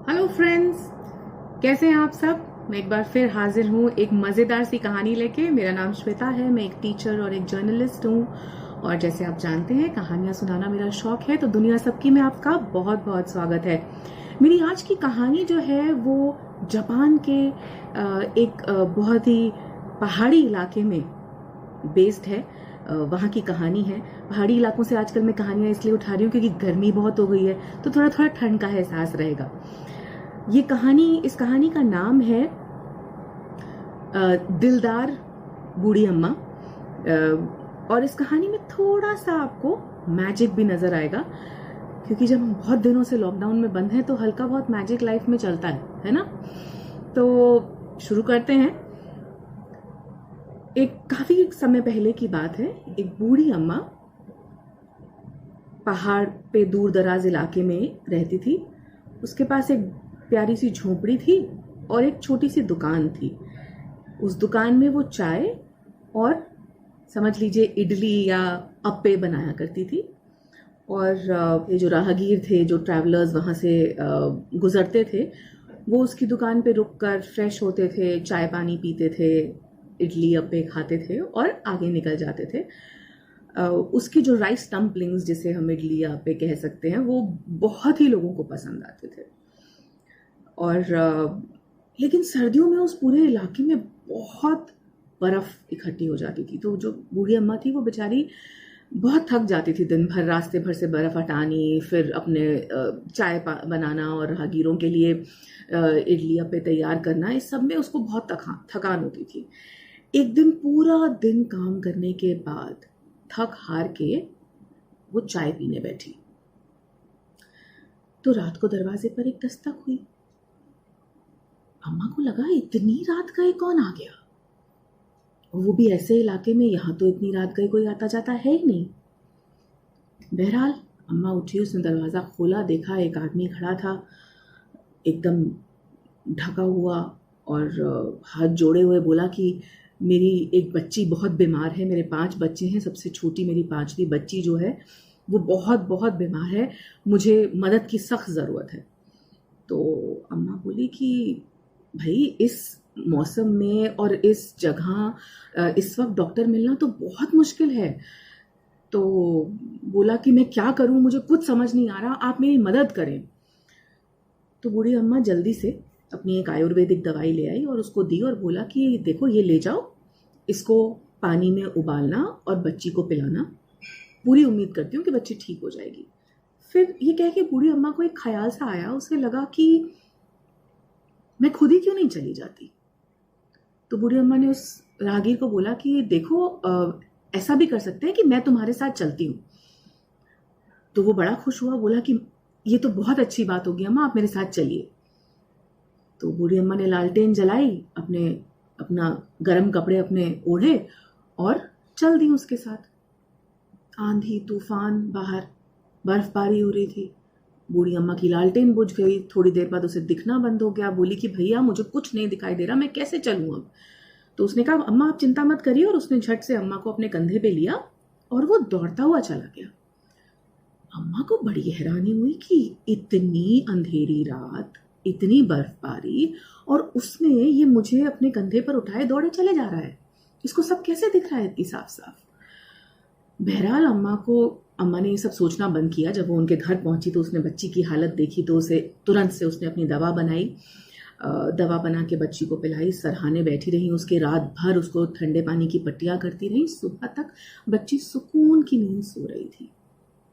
Hello friends, कैसे हैं आप सब। मैं एक बार फिर हाजिर हूँ एक मज़ेदार सी कहानी लेके। मेरा नाम श्वेता है, मैं एक टीचर और एक जर्नलिस्ट हूँ और जैसे आप जानते हैं कहानियाँ सुनाना मेरा शौक है, तो दुनिया सबकी में आपका बहुत बहुत स्वागत है। मेरी आज की कहानी जो है वो जापान के एक बहुत ही पहाड़ी इलाके में बेस्ड है। वहाँ की कहानी है। पहाड़ी इलाकों से आजकल मैं कहानियाँ इसलिए उठा रही हूँ क्योंकि गर्मी बहुत हो गई है, तो थोड़ा थोड़ा ठंड का एहसास रहेगा। इस कहानी का नाम है दिलदार बूढ़ी अम्मा। और इस कहानी में थोड़ा सा आपको मैजिक भी नजर आएगा, क्योंकि जब हम बहुत दिनों से लॉकडाउन में बंद हैं तो हल्का बहुत मैजिक लाइफ में चलता है ना। तो शुरू करते हैं। एक काफी समय पहले की बात है। एक बूढ़ी अम्मा पहाड़ पे दूर दराज इलाके में रहती थी। उसके पास एक प्यारी सी झोपड़ी थी और एक छोटी सी दुकान थी। उस दुकान में वो चाय और समझ लीजिए इडली या अप्पे बनाया करती थी। और ये जो राहगीर थे, जो ट्रैवलर्स वहाँ से गुजरते थे, वो उसकी दुकान पे रुक कर फ्रेश होते थे, चाय पानी पीते थे, इडली अप्पे खाते थे और आगे निकल जाते थे। उसकी जो राइस डम्पलिंग्स, जिसे हम इडली या अप्पे कह सकते हैं, वो बहुत ही लोगों को पसंद आते थे। और लेकिन सर्दियों में उस पूरे इलाके में बहुत बर्फ इकट्ठी हो जाती थी। तो जो बूढ़ी अम्मा थी वो बेचारी बहुत थक जाती थी। दिन भर रास्ते भर से बर्फ हटानी, फिर अपने चाय बनाना और राहगीरों के लिए इडली अप्पे तैयार करना, इस सब में उसको बहुत थकान होती थी। एक दिन पूरा दिन काम करने के बाद थक हार के वो चाय पीने बैठी, तो रात को दरवाजे पर एक दस्तक हुई। अम्मा को लगा इतनी रात गए कौन आ गया, वो भी ऐसे इलाके में। यहाँ तो इतनी रात गए कोई आता जाता है ही नहीं। बहरहाल अम्मा उठी, उसने दरवाज़ा खोला, देखा एक आदमी खड़ा था एकदम ढका हुआ और हाथ जोड़े हुए। बोला कि मेरी एक बच्ची बहुत बीमार है, मेरे 5 बच्चे हैं, सबसे छोटी मेरी 5वीं बच्ची जो है वो बहुत बहुत बीमार है, मुझे मदद की सख्त ज़रूरत है। तो अम्मा बोली कि भाई इस मौसम में और इस जगह इस वक्त डॉक्टर मिलना तो बहुत मुश्किल है। तो बोला कि मैं क्या करूं, मुझे कुछ समझ नहीं आ रहा, आप मेरी मदद करें। तो बूढ़ी अम्मा जल्दी से अपनी एक आयुर्वेदिक दवाई ले आई और उसको दी और बोला कि देखो ये ले जाओ, इसको पानी में उबालना और बच्ची को पिलाना, पूरी उम्मीद करती हूँ कि बच्ची ठीक हो जाएगी। फिर ये कह के बूढ़ी अम्मा को एक ख्याल सा आया, उसे लगा कि मैं खुद ही क्यों नहीं चली जाती। तो बूढ़ी अम्मा ने उस राहगीर को बोला कि देखो ऐसा भी कर सकते हैं कि मैं तुम्हारे साथ चलती हूँ। तो वो बड़ा खुश हुआ, बोला कि ये तो बहुत अच्छी बात होगी अम्मा, आप मेरे साथ चलिए। तो बूढ़ी अम्मा ने लालटेन जलाई, अपना गर्म कपड़े अपने ओढ़े और चल दी उसके साथ। आंधी तूफान, बाहर बर्फबारी हो रही थी। बूढ़ी अम्मा की लालटेन बुझ गई, थोड़ी देर बाद उसे दिखना बंद हो गया। बोली कि भैया मुझे कुछ नहीं दिखाई दे रहा, मैं कैसे चलूं अब। तो उसने कहा अम्मा आप चिंता मत करिए, और उसने झट से अम्मा को अपने कंधे पे लिया और वो दौड़ता हुआ चला गया। अम्मा को बड़ी हैरानी हुई कि इतनी अंधेरी रात, इतनी बर्फबारी, और उसने ये मुझे अपने कंधे पर उठाए दौड़े चले जा रहा है, इसको सब कैसे दिख रहा है इतनी साफ साफ। बहरहाल अम्मा ने ये सब सोचना बंद किया। जब वो उनके घर पहुंची तो उसने बच्ची की हालत देखी, तो उसे तुरंत से उसने अपनी दवा बनाई, दवा बना के बच्ची को पिलाई, सरहाने बैठी रही उसके, रात भर उसको ठंडे पानी की पट्टियां करती रही। सुबह तक बच्ची सुकून की नींद सो रही थी।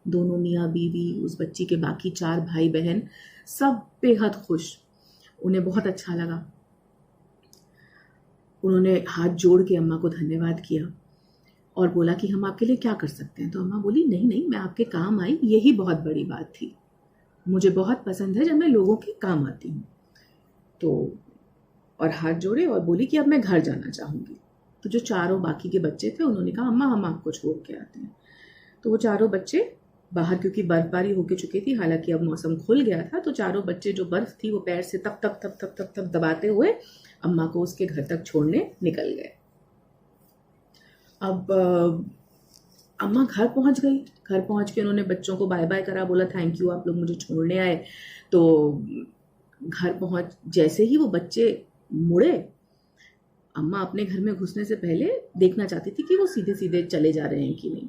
दोनों मियाँ बीवी, उस बच्ची के बाकी 4 भाई बहन, सब बेहद खुश। उन्हें बहुत अच्छा लगा। उन्होंने हाथ जोड़ के अम्मा को धन्यवाद किया और बोला कि हम आपके लिए क्या कर सकते हैं। तो अम्मा बोली नहीं नहीं, मैं आपके काम आई, यही बहुत बड़ी बात थी, मुझे बहुत पसंद है जब मैं लोगों के काम आती हूँ। तो और हाथ जोड़े और बोली कि अब मैं घर जाना चाहूँगी। तो जो चारों बाकी के बच्चे थे उन्होंने कहा अम्मा हम आपको छोड़ के आते हैं। तो वो चारों बच्चे बाहर, क्योंकि बर्फबारी होके चुकी थी, हालांकि अब मौसम खुल गया था, तो चारों बच्चे जो बर्फ थी वो पैर से तप तप तप तप तप तप दबाते हुए अम्मा को उसके घर तक छोड़ने निकल गए। अब अम्मा घर पहुंच गई। घर पहुंच के उन्होंने बच्चों को बाय बाय करा, बोला थैंक यू आप लोग मुझे छोड़ने आए। तो घर पहुंच जैसे ही वो बच्चे मुड़े, अम्मा अपने घर में घुसने से पहले देखना चाहती थी कि वो सीधे सीधे चले जा रहे हैं कि नहीं।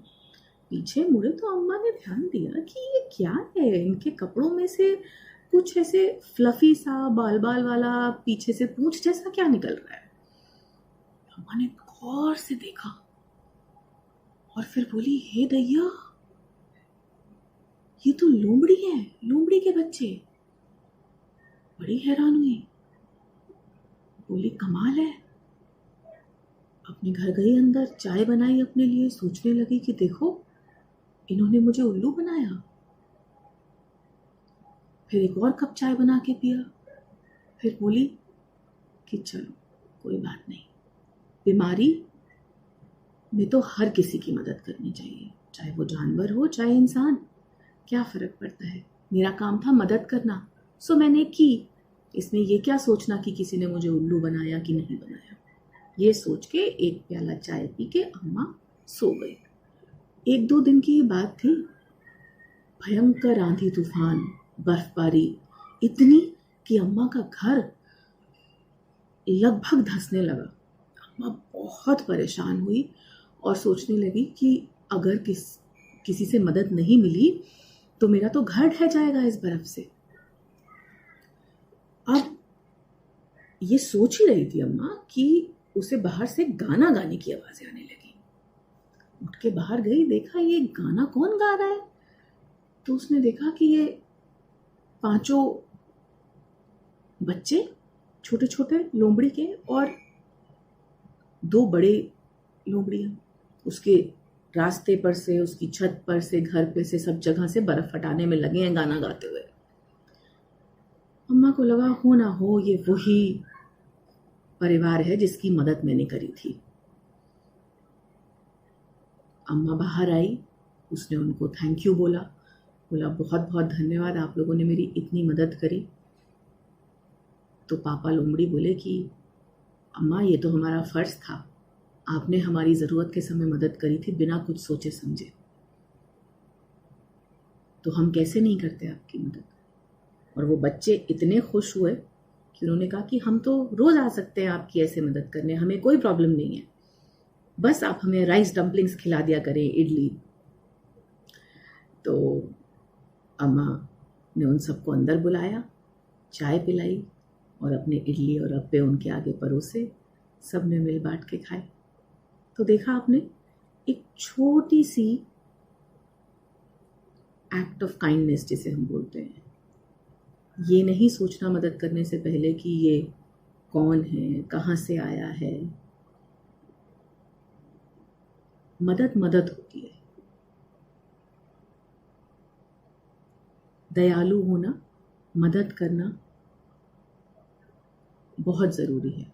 पीछे मुड़े तो अम्मा ने ध्यान दिया कि ये क्या है, इनके कपड़ों में से कुछ ऐसे फ्लफी सा बाल बाल वाला पीछे से पूंछ जैसा क्या निकल रहा है। अम्मा ने गौर से देखा और फिर बोली, हे दैया, ये तो लोमड़ी है, लोमड़ी के बच्चे। बड़ी हैरान हुई, बोली कमाल है। अपने घर गई, अंदर चाय बनाई अपने लिए, सोचने लगी कि देखो इन्होंने मुझे उल्लू बनाया। फिर एक और कप चाय बना के पिया। फिर बोली कि चलो कोई बात नहीं, बीमारी में तो हर किसी की मदद करनी चाहिए, चाहे वो जानवर हो चाहे इंसान, क्या फर्क पड़ता है। मेरा काम था मदद करना, सो मैंने की। इसमें ये क्या सोचना कि किसी ने मुझे उल्लू बनाया कि नहीं बनाया। ये सोच के एक प्याला चाय पी के अम्मा सो गई। 1-2 दिन की बात थी। भयंकर आंधी तूफान, बर्फबारी इतनी कि अम्मा का घर लगभग धंसने लगा। अम्मा बहुत परेशान हुई और सोचने लगी कि अगर किसी से मदद नहीं मिली तो मेरा तो घर ढह जाएगा इस बर्फ से। अब ये सोच ही रही थी अम्मा कि उसे बाहर से गाना गाने की आवाजें आने लगी। उठ के बाहर गई, देखा ये गाना कौन गा रहा है। तो उसने देखा कि ये 5 बच्चे छोटे छोटे लोमड़ी के और 2 बड़े लोमड़ियाँ उसके रास्ते पर से, उसकी छत पर से, घर पे से, सब जगह से बर्फ हटाने में लगे हैं गाना गाते हुए। अम्मा को लगा हो ना हो ये वही परिवार है जिसकी मदद मैंने करी थी। अम्मा बाहर आई, उसने उनको थैंक यू बोला बहुत बहुत धन्यवाद, आप लोगों ने मेरी इतनी मदद करी। तो पापा लोमड़ी बोले कि अम्मा ये तो हमारा फर्ज था, आपने हमारी ज़रूरत के समय मदद करी थी बिना कुछ सोचे समझे, तो हम कैसे नहीं करते आपकी मदद। और वो बच्चे इतने खुश हुए कि उन्होंने कहा कि हम तो रोज़ आ सकते हैं आपकी ऐसे मदद करने, हमें कोई प्रॉब्लम नहीं है, बस आप हमें राइस डम्पलिंग्स खिला दिया करें, इडली। तो अम्मा ने उन सबको अंदर बुलाया, चाय पिलाई और अपने इडली और अप्पे उनके आगे परोसे, सब ने मिल बांट के खाए। तो देखा आपने, एक छोटी सी एक्ट ऑफ काइंडनेस जिसे हम बोलते हैं। ये नहीं सोचना मदद करने से पहले कि ये कौन है, कहाँ से आया है। मदद मदद होती है। दयालु होना, मदद करना बहुत ज़रूरी है।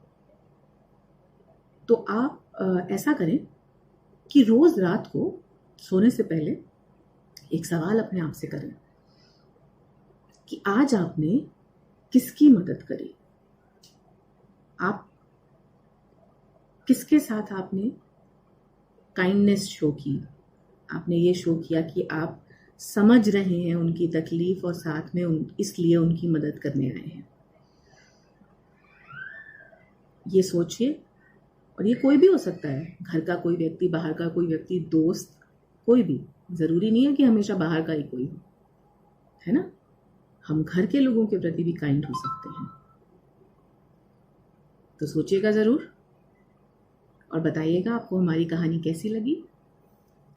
तो आप ऐसा करें कि रोज़ रात को सोने से पहले एक सवाल अपने आप से करें कि आज आपने किसकी मदद करी, आप किसके साथ आपने काइंडनेस शो की, आपने ये शो किया कि आप समझ रहे हैं उनकी तकलीफ और साथ में इसलिए उनकी मदद करने आए हैं। ये सोचिए। और ये कोई भी हो सकता है, घर का कोई व्यक्ति, बाहर का कोई व्यक्ति, दोस्त, कोई भी। ज़रूरी नहीं है कि हमेशा बाहर का ही कोई हो, है ना। हम घर के लोगों के प्रति भी काइंड हो सकते हैं। तो सोचिएगा ज़रूर और बताइएगा आपको हमारी कहानी कैसी लगी।